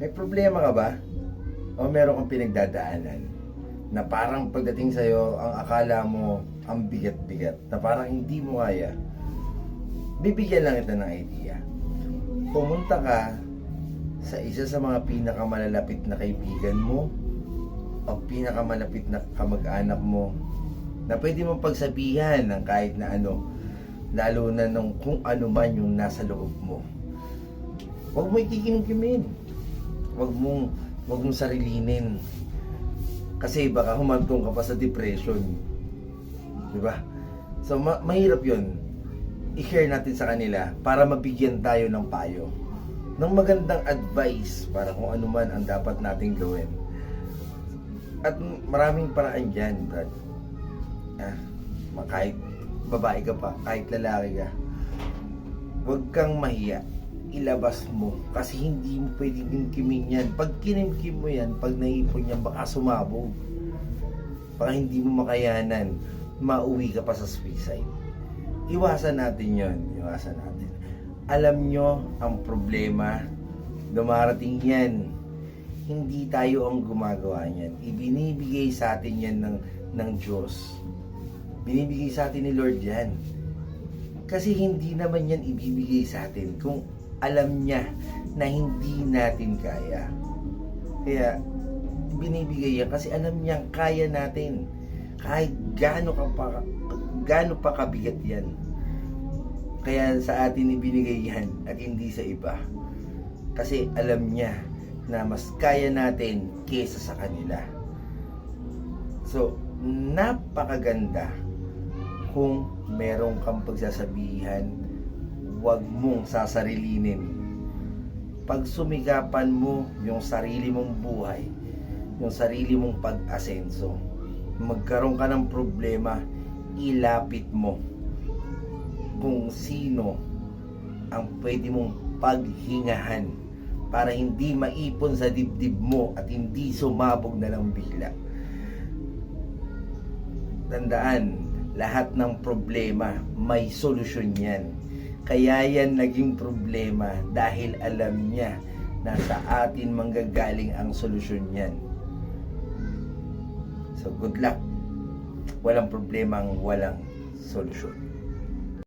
May problema ka ba? O meron kang pinagdadaanan na parang pagdating sa'yo, ang akala mo ang bigat-bigat, na parang hindi mo kaya? Bibigyan lang kita ng idea. Pumunta ka sa isa sa mga pinakamalalapit na kaibigan mo o pinakamalapit na kamag-anak mo na pwede mong pagsabihan ng kahit na ano, lalo na nung kung ano man yung nasa loob mo. Huwag mo ikikimkimin. Huwag mong sarilinin. Kasi baka humantong ka pa sa depression. Diba? So, mahirap yun. I-share natin sa kanila para mabigyan tayo ng payo. Ng magandang advice para kung ano man ang dapat nating gawin. At maraming paraan dyan, Brad. Kahit babae ka pa, kahit lalaki ka, huwag kang mahiya. Ilabas mo. Kasi hindi mo pwedeng kimkimin yan. Pag kinimkim mo yan, pag naipon yan, baka sumabog. Baka hindi mo makayanan. Mauwi ka pa sa suicide. Iwasan natin yon. Iwasan natin. Alam nyo, ang problema, dumarating yan. Hindi tayo ang gumagawa niyan. Ibinibigay sa atin yan ng Diyos. Binibigay sa atin ni Lord yan. Kasi hindi naman yan ibibigay sa atin kung alam niya na hindi natin kaya. Kaya, binibigay yan kasi alam niya kaya natin. Kahit gaano pa kabigat yan. Kaya sa atin ibinigay yan at hindi sa iba. Kasi alam niya na mas kaya natin kesa sa kanila. So, napakaganda kung meron kang pagsasabihan, huwag mong sasarilinin. Pag sumikapan mo yung sarili mong buhay, yung sarili mong pag-asenso, magkaroon ka ng problema, ilapit mo kung sino ang pwede mong paghingahan para hindi maipon sa dibdib mo at hindi sumabog na lang bigla. Tandaan, lahat ng problema may solusyon yan. Kaya yan naging problema dahil alam niya na sa atin manggagaling ang solusyon yan. So good luck. Walang problemang walang solusyon.